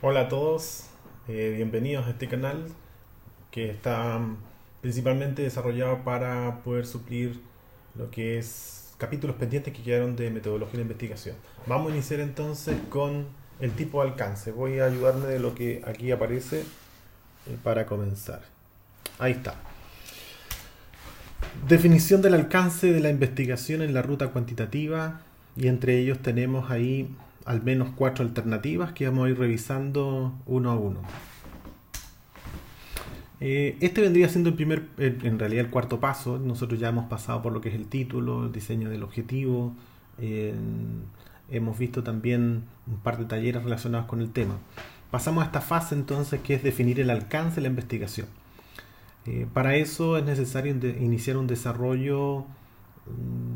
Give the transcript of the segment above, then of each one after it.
Hola a todos, bienvenidos a este canal que está principalmente desarrollado para poder suplir lo que es capítulos pendientes que quedaron de metodología de investigación. Vamos a iniciar entonces con el tipo de alcance. Voy a ayudarme de lo que aquí aparece para comenzar. Ahí está. Definición del alcance de la investigación en la ruta cuantitativa, y entre ellos tenemos ahí al menos 4 alternativas que vamos a ir revisando uno a uno. Este vendría siendo en realidad el cuarto paso. Nosotros ya hemos pasado por lo que es el título, el diseño del objetivo. eh, Hemos visto también un par de talleres relacionados con el tema. Pasamos a esta fase entonces, que es definir el alcance de la investigación. Para eso es necesario iniciar un desarrollo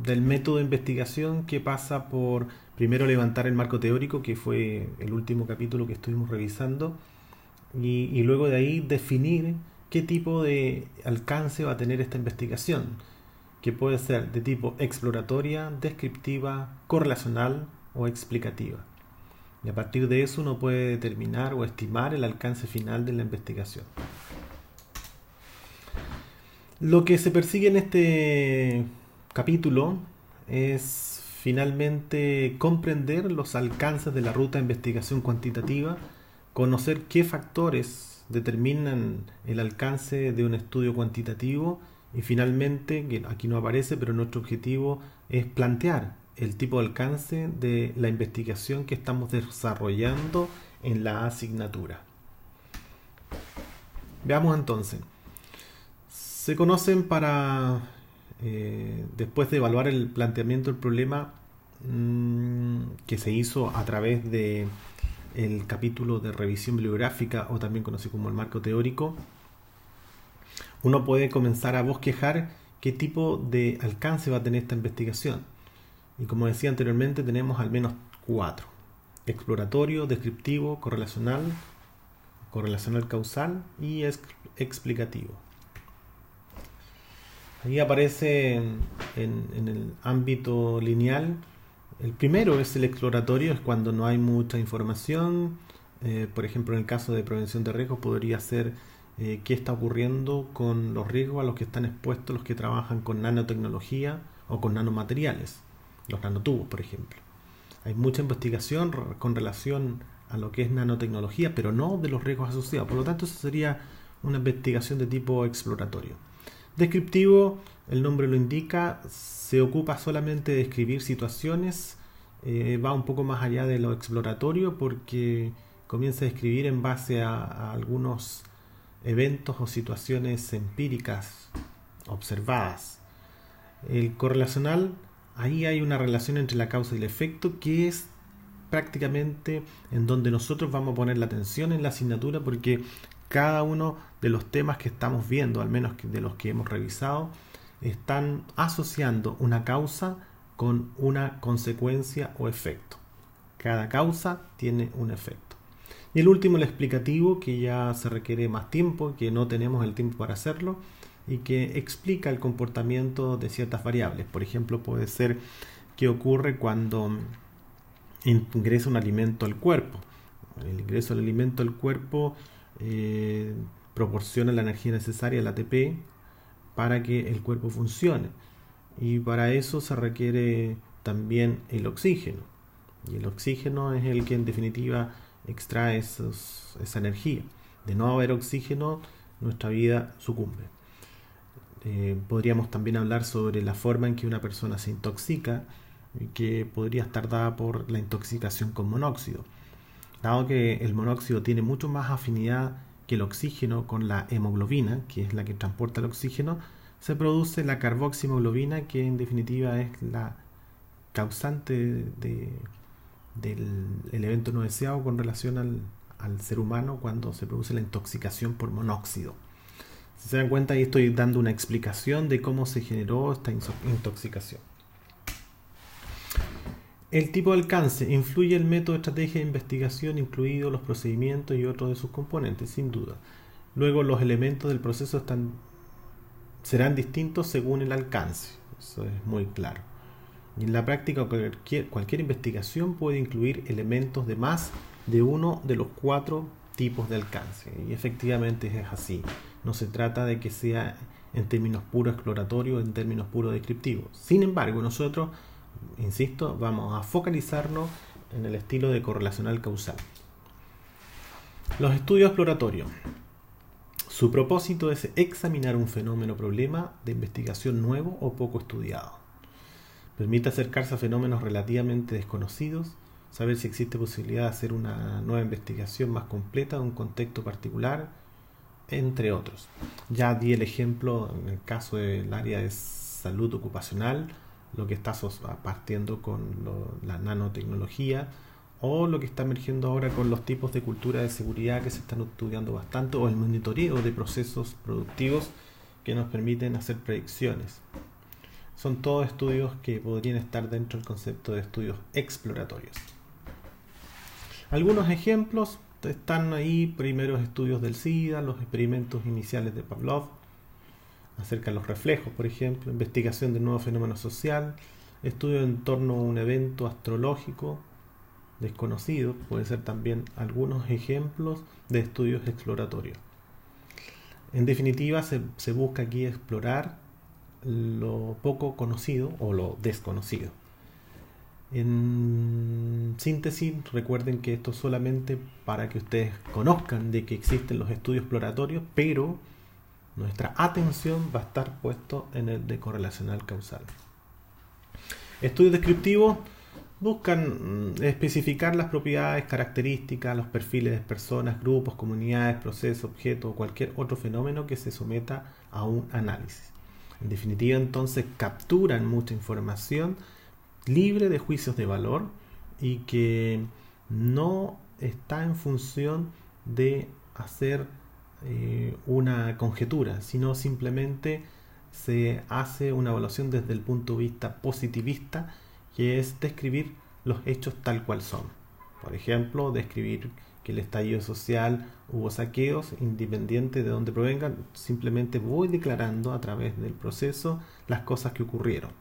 del método de investigación, que pasa por primero levantar el marco teórico, que fue el último capítulo que estuvimos revisando, y luego de ahí definir qué tipo de alcance va a tener esta investigación, que puede ser de tipo exploratoria, descriptiva, correlacional o explicativa. Y a partir de eso uno puede determinar o estimar el alcance final de la investigación. Lo que se persigue en este capítulo es finalmente comprender los alcances de la ruta de investigación cuantitativa, conocer qué factores determinan el alcance de un estudio cuantitativo y finalmente, que aquí no aparece, pero nuestro objetivo es plantear el tipo de alcance de la investigación que estamos desarrollando en la asignatura. Veamos entonces. Se conocen después de evaluar el planteamiento del problema que se hizo a través de el capítulo de revisión bibliográfica, o también conocido como el marco teórico, uno puede comenzar a bosquejar qué tipo de alcance va a tener esta investigación. Y como decía anteriormente, tenemos al menos 4: exploratorio, descriptivo, correlacional causal y explicativo. Ahí aparece en el ámbito lineal. El primero es el exploratorio, es cuando no hay mucha información. Por ejemplo, en el caso de prevención de riesgos podría ser qué está ocurriendo con los riesgos a los que están expuestos los que trabajan con nanotecnología o con nanomateriales, los nanotubos, por ejemplo. Hay mucha investigación con relación a lo que es nanotecnología, pero no de los riesgos asociados. Por lo tanto, eso sería una investigación de tipo exploratorio. Descriptivo, el nombre lo indica, se ocupa solamente de describir situaciones, va un poco más allá de lo exploratorio porque comienza a describir en base a algunos eventos o situaciones empíricas observadas. El correlacional, ahí hay una relación entre la causa y el efecto, que es prácticamente en donde nosotros vamos a poner la atención en la asignatura, porque cada uno de los temas que estamos viendo, al menos de los que hemos revisado, están asociando una causa con una consecuencia o efecto. Cada causa tiene un efecto. Y el último, el explicativo, que ya se requiere más tiempo, que no tenemos el tiempo para hacerlo, y que explica el comportamiento de ciertas variables. Por ejemplo, puede ser qué ocurre cuando ingresa un alimento al cuerpo. El ingreso del alimento al cuerpo proporciona la energía necesaria, el ATP, para que el cuerpo funcione. Y para eso se requiere también el oxígeno. Y el oxígeno es el que en definitiva extrae esa energía. De no haber oxígeno, nuestra vida sucumbe. Podríamos también hablar sobre la forma en que una persona se intoxica, que podría estar dada por la intoxicación con monóxido. Dado que el monóxido tiene mucho más afinidad que el oxígeno con la hemoglobina, que es la que transporta el oxígeno, se produce la carboxihemoglobina, que en definitiva es la causante del evento no deseado con relación al ser humano cuando se produce la intoxicación por monóxido. Si se dan cuenta, ahí estoy dando una explicación de cómo se generó esta intoxicación. El tipo de alcance influye el método de estrategia de investigación, incluidos los procedimientos y otros de sus componentes, sin duda. Luego, los elementos del proceso serán distintos según el alcance. Eso es muy claro. Y en la práctica, cualquier investigación puede incluir elementos de más de uno de los 4 tipos de alcance. Y efectivamente es así. No se trata de que sea en términos puros exploratorios, en términos puros descriptivos. Sin embargo, nosotros, insisto, vamos a focalizarnos en el estilo de correlacional causal. Los estudios exploratorios. Su propósito es examinar un fenómeno o problema de investigación nuevo o poco estudiado. Permite acercarse a fenómenos relativamente desconocidos, saber si existe posibilidad de hacer una nueva investigación más completa de un contexto particular, entre otros. Ya di el ejemplo en el caso del área de salud ocupacional, lo que está partiendo con la nanotecnología, o lo que está emergiendo ahora con los tipos de cultura de seguridad que se están estudiando bastante, o el monitoreo de procesos productivos que nos permiten hacer predicciones. Son todos estudios que podrían estar dentro del concepto de estudios exploratorios. Algunos ejemplos están ahí: primeros estudios del SIDA, los experimentos iniciales de Pavlov, acerca de los reflejos, por ejemplo, investigación de nuevo fenómeno social, estudio en torno a un evento astrológico desconocido, puede ser también algunos ejemplos de estudios exploratorios. En definitiva, se busca aquí explorar lo poco conocido o lo desconocido. En síntesis, recuerden que esto es solamente para que ustedes conozcan de que existen los estudios exploratorios, pero nuestra atención va a estar puesto en el de correlacional causal. Estudios descriptivos buscan especificar las propiedades, características, los perfiles de personas, grupos, comunidades, procesos, objetos o cualquier otro fenómeno que se someta a un análisis. En definitiva, entonces, capturan mucha información libre de juicios de valor y que no está en función de hacer una conjetura, sino simplemente se hace una evaluación desde el punto de vista positivista, que es describir los hechos tal cual son. Por ejemplo, describir que el estallido social hubo saqueos, independiente de dónde provengan, simplemente voy declarando a través del proceso las cosas que ocurrieron.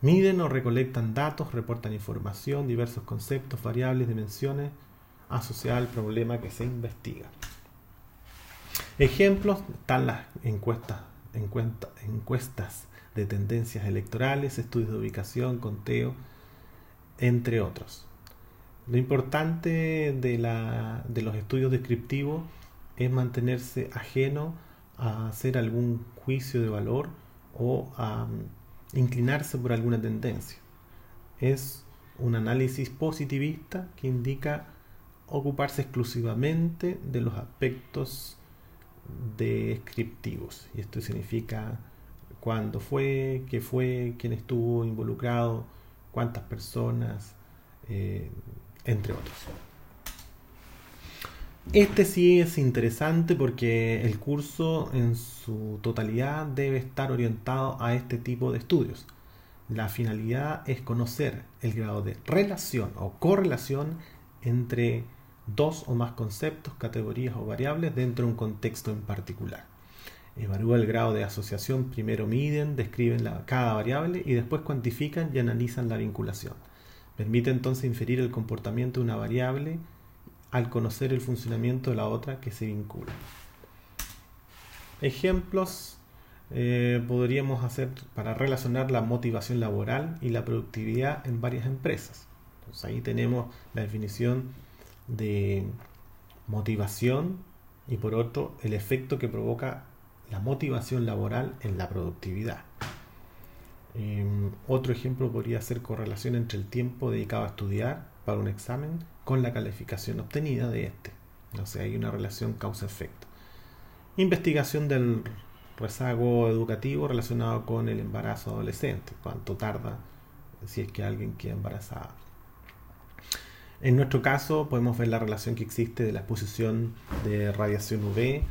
Miden o recolectan datos, reportan información, diversos conceptos, variables, dimensiones asociadas al problema que se investiga. Ejemplos están las encuestas de tendencias electorales, estudios de ubicación, conteo, entre otros. Lo importante de los estudios descriptivos es mantenerse ajeno a hacer algún juicio de valor o a inclinarse por alguna tendencia. Es un análisis positivista que indica ocuparse exclusivamente de los aspectos descriptivos. Y esto significa cuándo fue, qué fue, quién estuvo involucrado, cuántas personas, entre otros. Este sí es interesante porque el curso en su totalidad debe estar orientado a este tipo de estudios. La finalidad es conocer el grado de relación o correlación entre dos o más conceptos, categorías o variables dentro de un contexto en particular. Evalúa el grado de asociación, primero miden, describen cada variable y después cuantifican y analizan la vinculación. Permite entonces inferir el comportamiento de una variable al conocer el funcionamiento de la otra que se vincula. Ejemplos podríamos hacer para relacionar la motivación laboral y la productividad en varias empresas. Entonces ahí tenemos la definición de motivación y por otro el efecto que provoca la motivación laboral en la productividad. Otro ejemplo podría ser correlación entre el tiempo dedicado a estudiar para un examen con la calificación obtenida de este. O sea, hay una relación causa-efecto. Investigación del rezago educativo relacionado con el embarazo adolescente. Cuánto tarda si es que alguien queda embarazada. En nuestro caso podemos ver la relación que existe de la exposición de radiación UV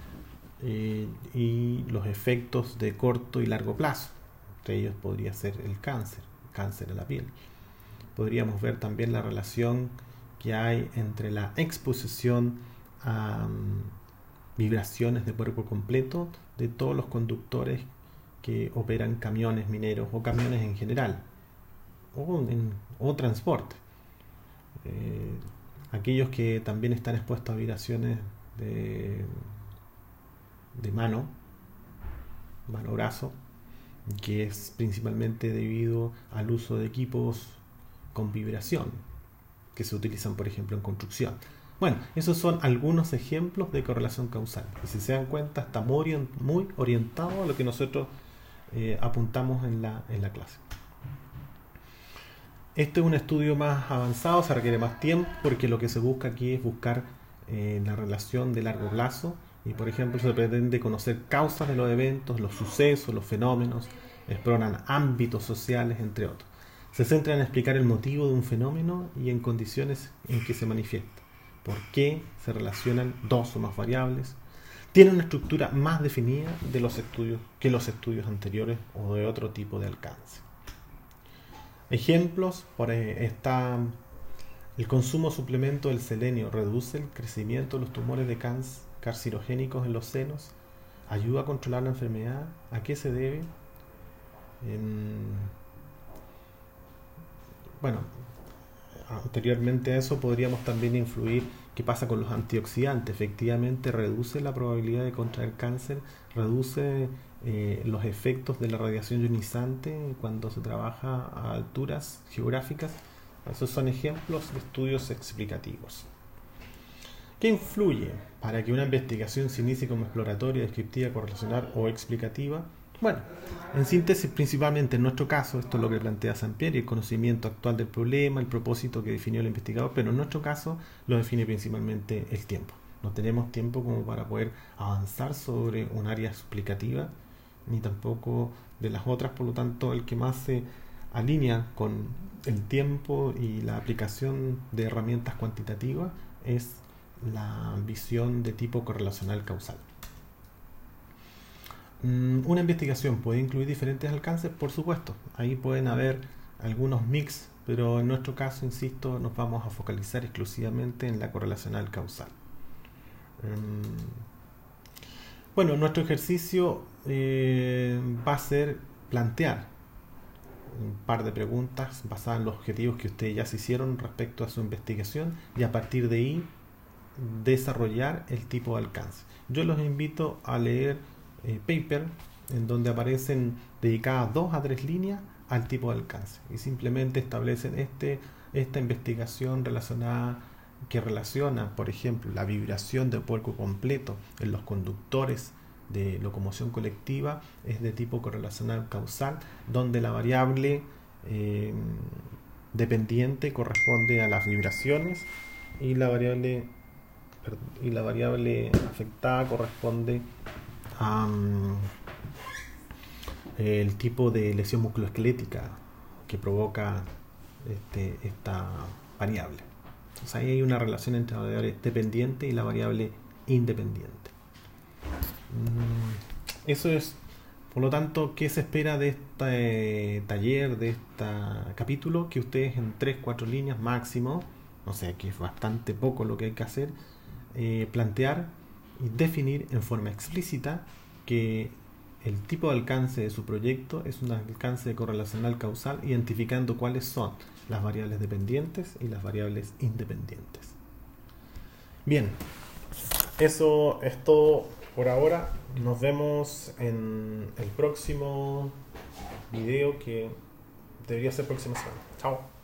y los efectos de corto y largo plazo. Entre ellos podría ser el cáncer de la piel. Podríamos ver también la relación que hay entre la exposición a vibraciones de cuerpo completo de todos los conductores que operan camiones mineros o camiones en general o transporte. aquellos que también están expuestos a vibraciones de mano-brazo, que es principalmente debido al uso de equipos con vibración que se utilizan, por ejemplo, en construcción. Bueno, esos son algunos ejemplos de correlación causal. Y si se dan cuenta, está muy orientado a lo que nosotros apuntamos en la clase. Este es un estudio más avanzado, se requiere más tiempo porque lo que se busca aquí es buscar la relación de largo plazo y, por ejemplo, se pretende conocer causas de los eventos, los sucesos, los fenómenos, exploran ámbitos sociales, entre otros. Se centra en explicar el motivo de un fenómeno y en condiciones en que se manifiesta, por qué se relacionan dos o más variables. Tiene una estructura más definida de los estudios que los estudios anteriores o de otro tipo de alcance. Ejemplos, está el consumo suplemento del selenio reduce el crecimiento de los tumores de carcinogénicos en los senos, ayuda a controlar la enfermedad. ¿A qué se debe? Bueno, anteriormente a eso podríamos también influir qué pasa con los antioxidantes. Efectivamente reduce la probabilidad de contraer cáncer, reduce los efectos de la radiación ionizante cuando se trabaja a alturas geográficas. Esos son ejemplos de estudios explicativos. ¿Qué influye para que una investigación se inicie como exploratoria, descriptiva, correlacional o explicativa? Bueno, en síntesis, principalmente en nuestro caso, esto es lo que plantea Sampieri, el conocimiento actual del problema, el propósito que definió el investigador, pero en nuestro caso lo define principalmente el tiempo. No tenemos tiempo como para poder avanzar sobre un área explicativa, ni tampoco de las otras, por lo tanto, el que más se alinea con el tiempo y la aplicación de herramientas cuantitativas es la visión de tipo correlacional causal. Una investigación puede incluir diferentes alcances, por supuesto. Ahí pueden haber algunos mix, pero en nuestro caso, insisto, nos vamos a focalizar exclusivamente en la correlacional causal. Bueno, nuestro ejercicio va a ser plantear un par de preguntas basadas en los objetivos que ustedes ya se hicieron respecto a su investigación y a partir de ahí desarrollar el tipo de alcance. Yo los invito a leer paper en donde aparecen dedicadas 2 a 3 líneas al tipo de alcance y simplemente establecen esta investigación relacionada que relaciona, por ejemplo, la vibración de cuerpo completo en los conductores de locomoción colectiva es de tipo correlacional causal, donde la variable dependiente corresponde a las vibraciones y la variable afectada corresponde a el tipo de lesión musculoesquelética que provoca esta variable. Entonces ahí hay una relación entre la variable dependiente y la variable independiente. Eso es, por lo tanto, ¿qué se espera de este taller, de este capítulo? Que ustedes en 3-4 líneas máximo, no sé, que es bastante poco lo que hay que hacer, plantear y definir en forma explícita que el tipo de alcance de su proyecto es un alcance correlacional causal, identificando cuáles son las variables dependientes y las variables independientes. Bien, eso es todo por ahora. Nos vemos en el próximo video que debería ser próxima semana. Chao.